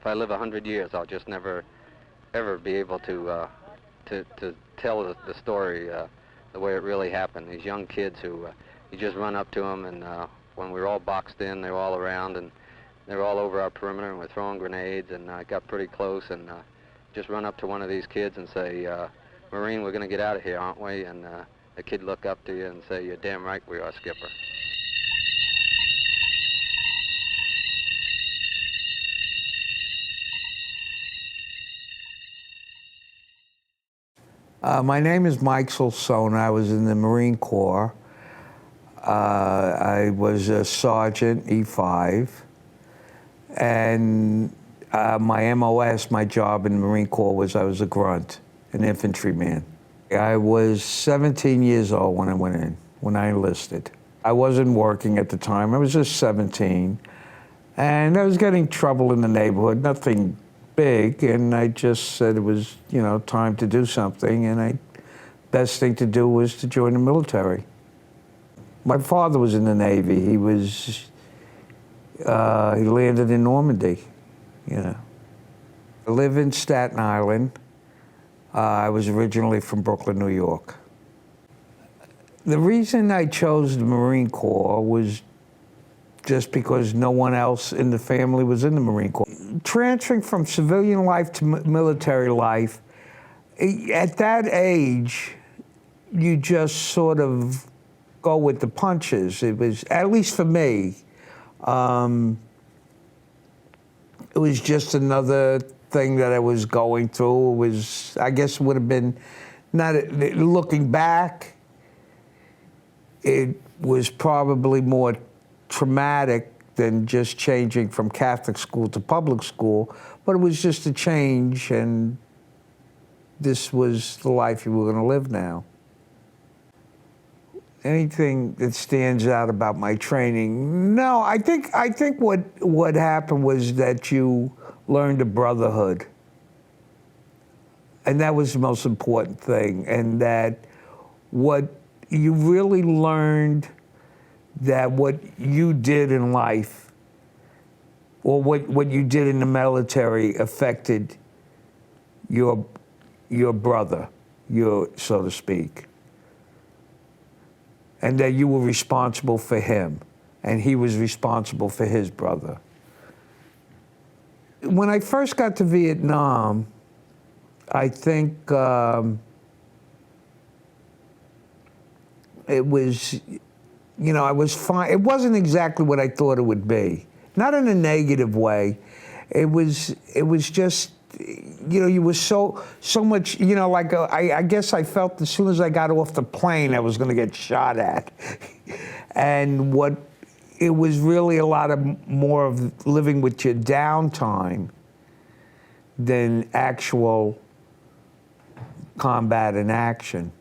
if I live 100 years, I'll just never, ever be able to tell the story the way it really happened. These young kids who, you just run up to them, and when we were all boxed in, they were all around, and they were all over our perimeter, and we're throwing grenades, and I got pretty close, and just run up to one of these kids and say, Marine, we're going to get out of here, aren't we? And the kid look up to you and say, you're damn right we are, Skipper. My name is Mike Sulsona. I was in the Marine Corps. I was a sergeant, E5, and my MOS, my job in the Marine Corps, was I was a grunt, an infantryman. I was 17 years old when I went in, when I enlisted. I wasn't working at the time. I was just 17, and I was getting trouble in the neighborhood, nothing big, and I just said it was, you know, time to do something, and best thing to do was to join the military. My father was in the Navy. He landed in Normandy, you know. I live in Staten Island. I was originally from Brooklyn, New York. The reason I chose the Marine Corps was just because no one else in the family was in the Marine Corps. Transferring from civilian life to military life, at that age, you just sort of go with the punches. It was, at least for me, it was just another thing that I was going through. It was, I guess it would have been, not looking back, it was probably more traumatic than just changing from Catholic school to public school, but it was just a change, and this was the life you were going to live now. Anything that stands out about my training? No, I think what happened was that you learned a brotherhood, and that was the most important thing, and that what you really learned, that what you did in life, or what you did in the military, affected your brother, so to speak. And that you were responsible for him, and he was responsible for his brother. When I first got to Vietnam, I think it was, you know, I was fine. It wasn't exactly what I thought it would be. Not in a negative way. It was just, you know, you were so much, you know, like I guess I felt as soon as I got off the plane, I was going to get shot at. And it was really a lot more of living with your downtime than actual combat and action.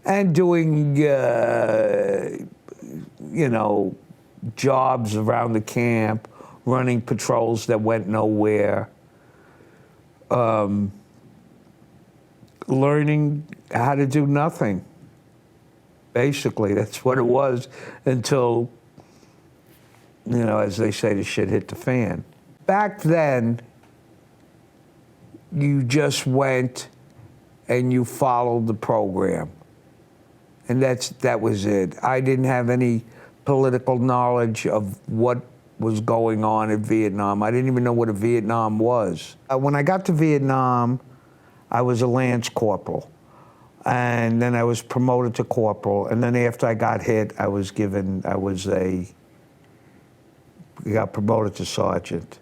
And doing, you know, jobs around the camp, running patrols that went nowhere, learning how to do nothing. Basically, that's what it was, until, you know, as they say, the shit hit the fan. Back then, you just went and you followed the program. And that was it. I didn't have any political knowledge of what was going on in Vietnam. I didn't even know what a Vietnam was. When I got to Vietnam, I was a lance corporal. And then I was promoted to corporal. And then after I got hit, I got promoted to sergeant.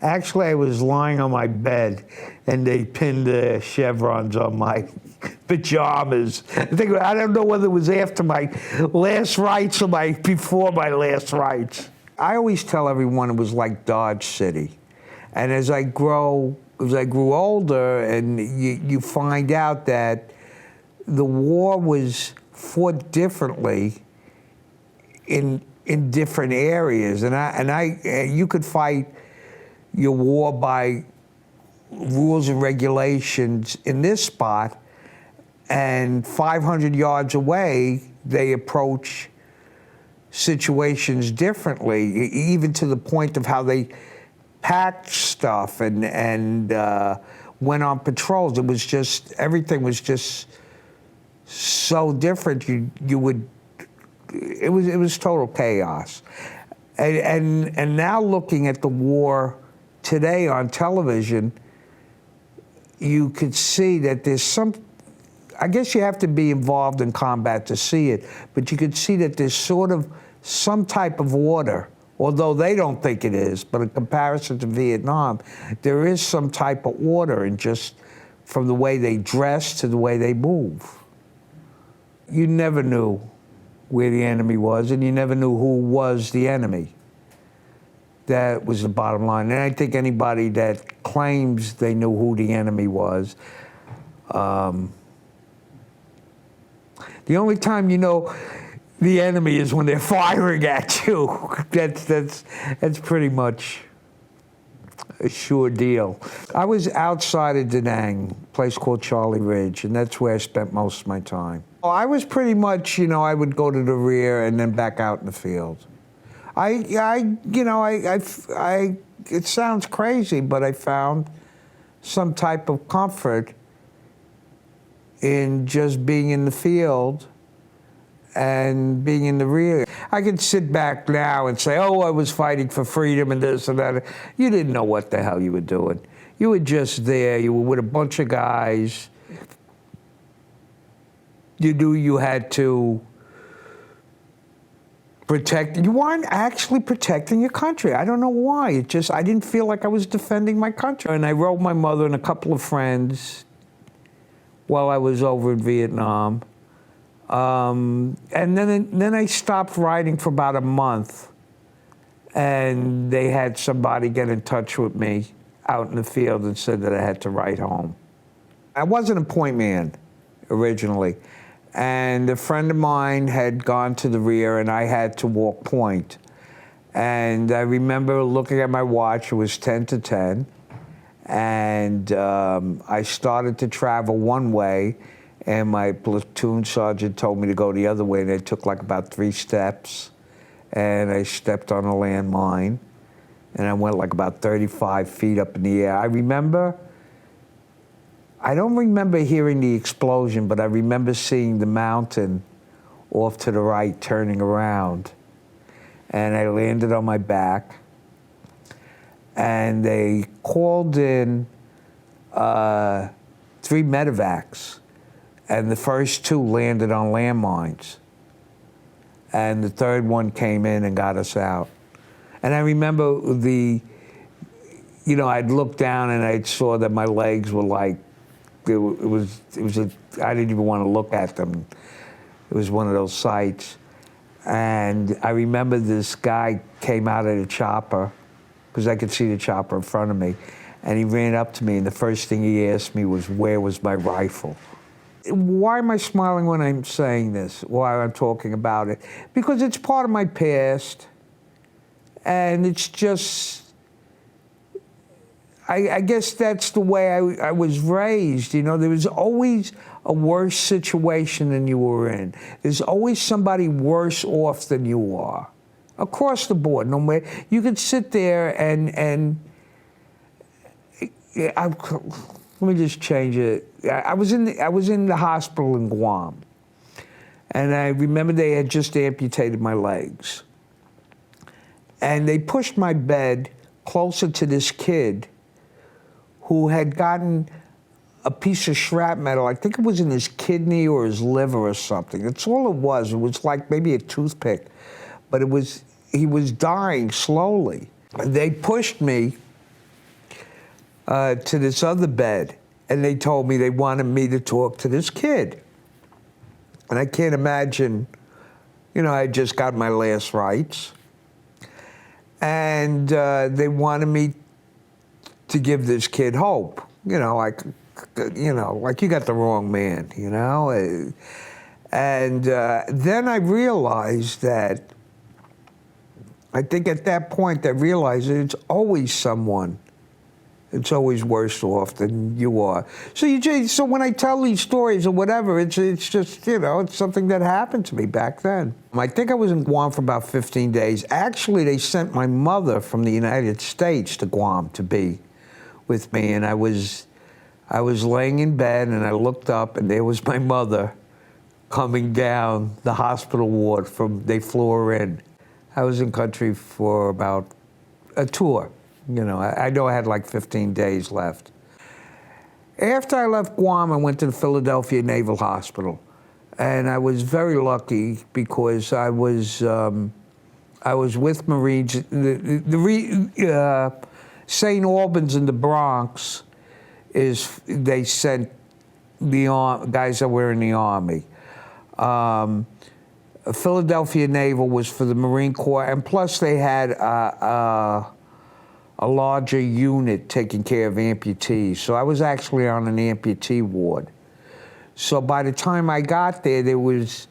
Actually, I was lying on my bed, and they pinned the chevrons on my pajamas. I don't know whether it was after my last rites or before my last rites. I always tell everyone it was like Dodge City. And as I grew older, and you find out that the war was fought differently in different areas, and you could fight your war by rules and regulations in this spot, and 500 yards away, they approach situations differently, even to the point of how they packed stuff and went on patrols. It was just, everything was just so different. It was total chaos. And now looking at the war today on television, you could see that there's some, I guess you have to be involved in combat to see it, but you could see that there's sort of some type of order, although they don't think it is, but in comparison to Vietnam, there is some type of order, and just from the way they dress to the way they move. You never knew where the enemy was, and you never knew who was the enemy. That was the bottom line. And I think anybody that claims they knew who the enemy was, the only time you know the enemy is when they're firing at you. That's pretty much a sure deal. I was outside of Da Nang, a place called Charlie Ridge, and that's where I spent most of my time. I was pretty much, I would go to the rear and then back out in the field. It sounds crazy, but I found some type of comfort in just being in the field and being in the rear. I can sit back now and say, oh, I was fighting for freedom and this and that. You didn't know what the hell you were doing. You were just there. You were with a bunch of guys. You knew you had to protect. You weren't actually protecting your country. I don't know why. I didn't feel like I was defending my country. And I wrote my mother and a couple of friends while I was over in Vietnam. And then I stopped writing for about a month, and they had somebody get in touch with me out in the field and said that I had to write home. I wasn't a point man originally, and a friend of mine had gone to the rear and I had to walk point. And I remember looking at my watch, it was 10 to 10, and I started to travel one way, and my platoon sergeant told me to go the other way, and it took like about 3 steps, and I stepped on a landmine, and I went like about 35 feet up in the air. I don't remember hearing the explosion, but I remember seeing the mountain off to the right turning around, and I landed on my back, and they called in 3 medevacs. And the first 2 landed on landmines. And the third one came in and got us out. And I remember I'd look down and I saw that my legs were like, I didn't even want to look at them. It was one of those sights. And I remember this guy came out of the chopper, because I could see the chopper in front of me, and he ran up to me, and the first thing he asked me was, where was my rifle? Why am I smiling when I'm saying this, why I'm talking about it? Because it's part of my past, and it's just, I guess that's the way I was raised. There was always a worse situation than you were in. There's always somebody worse off than you are, across the board. No matter, you could sit there and let me just change it. I was in the hospital in Guam, and I remember they had just amputated my legs, and they pushed my bed closer to this kid who had gotten a piece of shrapnel. I think it was in his kidney or his liver or something. That's all it was. It was like maybe a toothpick, but he was dying slowly. They pushed me to this other bed, and they told me they wanted me to talk to this kid. And I can't imagine, I just got my last rites. And they wanted me to give this kid hope. Like you got the wrong man, And then I realized that, I think at that point I realized that it's always someone It's always worse off than you are. So when I tell these stories or whatever, it's just, you know, it's something that happened to me back then. I think I was in Guam for about 15 days. Actually, they sent my mother from the United States to Guam to be with me, and I was laying in bed, and I looked up, and there was my mother coming down the hospital ward they flew her in. I was in country for about a tour. You know, I know I had like 15 days left. After I left Guam, I went to the Philadelphia Naval Hospital, and I was very lucky because I was with Marines. St. Albans in the Bronx they sent the guys that were in the Army. Philadelphia Naval was for the Marine Corps, and plus they had a larger unit taking care of amputees. So I was actually on an amputee ward. So by the time I got there was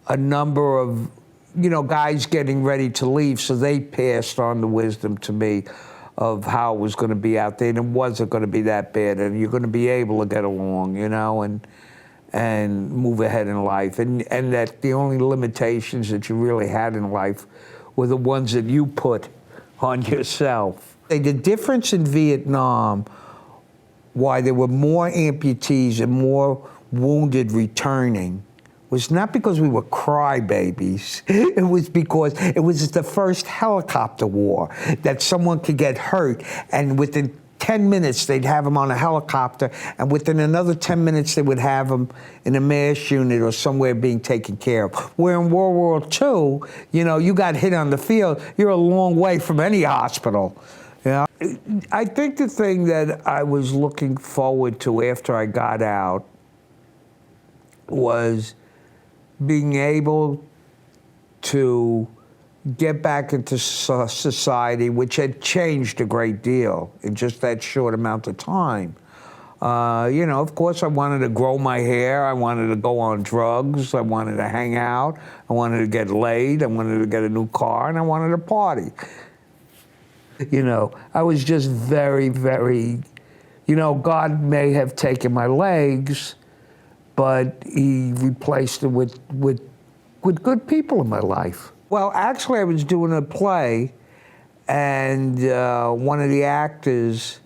a number of, you know, guys getting ready to leave, so they passed on the wisdom to me of how it was going to be out there, and it wasn't going to be that bad, and you're going to be able to get along, you know, and move ahead in life, and that the only limitations that you really had in life were the ones that you put on yourself. The difference in Vietnam, why there were more amputees and more wounded returning, was not because we were crybabies. It was because it was the first helicopter war, that someone could get hurt, and within 10 minutes they'd have them on a helicopter, and within another 10 minutes they would have them in a MASH unit or somewhere being taken care of. Where in World War II, you know, you got hit on the field, you're a long way from any hospital. You know? I think the thing that I was looking forward to after I got out was being able to get back into society, which had changed a great deal in just that short amount of time. You know, of course, I wanted to grow my hair. I wanted to go on drugs. I wanted to hang out. I wanted to get laid. I wanted to get a new car, and I wanted to party. You know, I was just very, very, you know, God may have taken my legs, but he replaced it with good people in my life. Well, actually, I was doing a play, and one of the actors,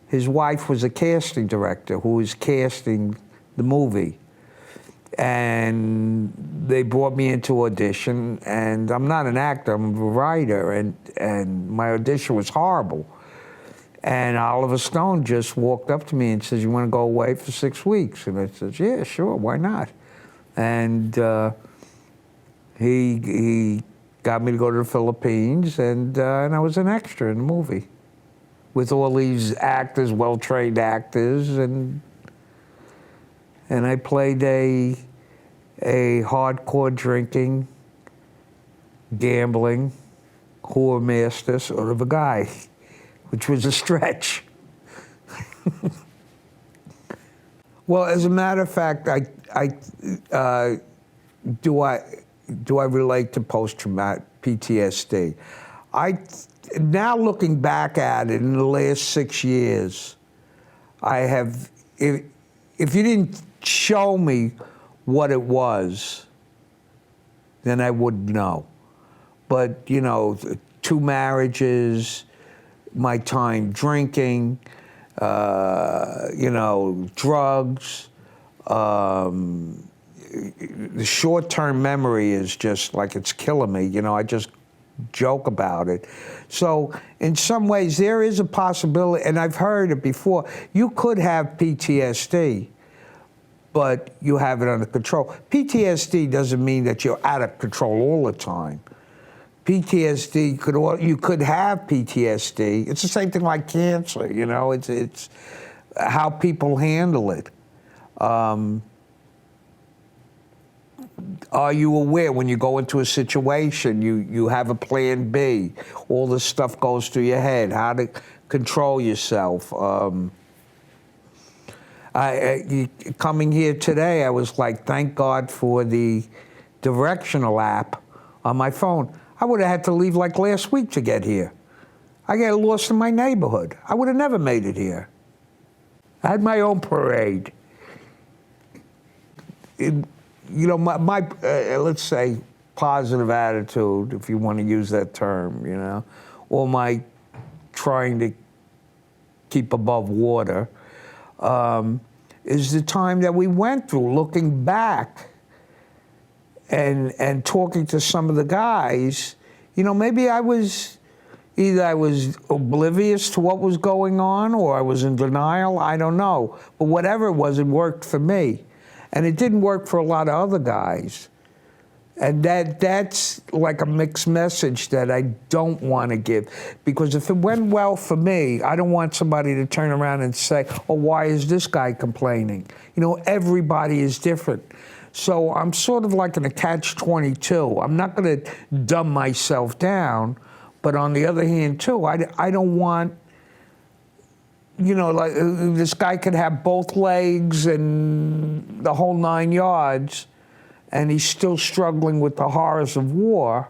his wife was a casting director who was casting the movie. And they brought me into audition, and I'm not an actor, I'm a writer, and my audition was horrible. And Oliver Stone just walked up to me and says, "You want to go away for 6 weeks?" And I said, "Yeah, sure, why not?" And he got me to go to the Philippines, and I was an extra in the movie with all these actors, well-trained actors, and I played a hardcore drinking, gambling, whore master sort of a guy, which was a stretch. Well, as a matter of fact, do I relate to post-traumatic PTSD? Now looking back at it in the last 6 years, I have, if you didn't show me what it was, then I wouldn't know. But, you know, 2 marriages, my time drinking, you know, drugs, the short-term memory is just like it's killing me. You know, I just joke about it. So in some ways there is a possibility, and I've heard it before, you could have PTSD, but you have it under control. PTSD doesn't mean that you're out of control all the time. PTSD, you could have PTSD. It's the same thing like cancer, you know, it's how people handle it. Are you aware when you go into a situation, you have a plan B, all this stuff goes through your head, how to control yourself. Coming here today, I was like, thank God for the directional app on my phone. I would have had to leave like last week to get here. I get lost in my neighborhood. I would have never made it here. I had my own parade. You know, my let's say, positive attitude, if you want to use that term, you know, or my trying to keep above water, is the time that we went through, looking back and talking to some of the guys. You know, maybe either I was oblivious to what was going on or I was in denial, I don't know. But whatever it was, it worked for me. And it didn't work for a lot of other guys. And that's like a mixed message that I don't want to give. Because if it went well for me, I don't want somebody to turn around and say, oh, why is this guy complaining? You know, everybody is different. So I'm sort of like in a catch-22. I'm not going to dumb myself down, but on the other hand, too, I don't want, you know, like this guy could have both legs and the whole 9 yards, and he's still struggling with the horrors of war.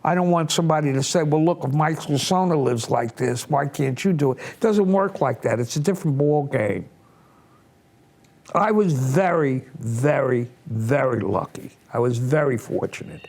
I don't want somebody to say, well, look, if Mike Sulsona lives like this, why can't you do it? It doesn't work like that. It's a different ball game. I was very, very, very lucky. I was very fortunate.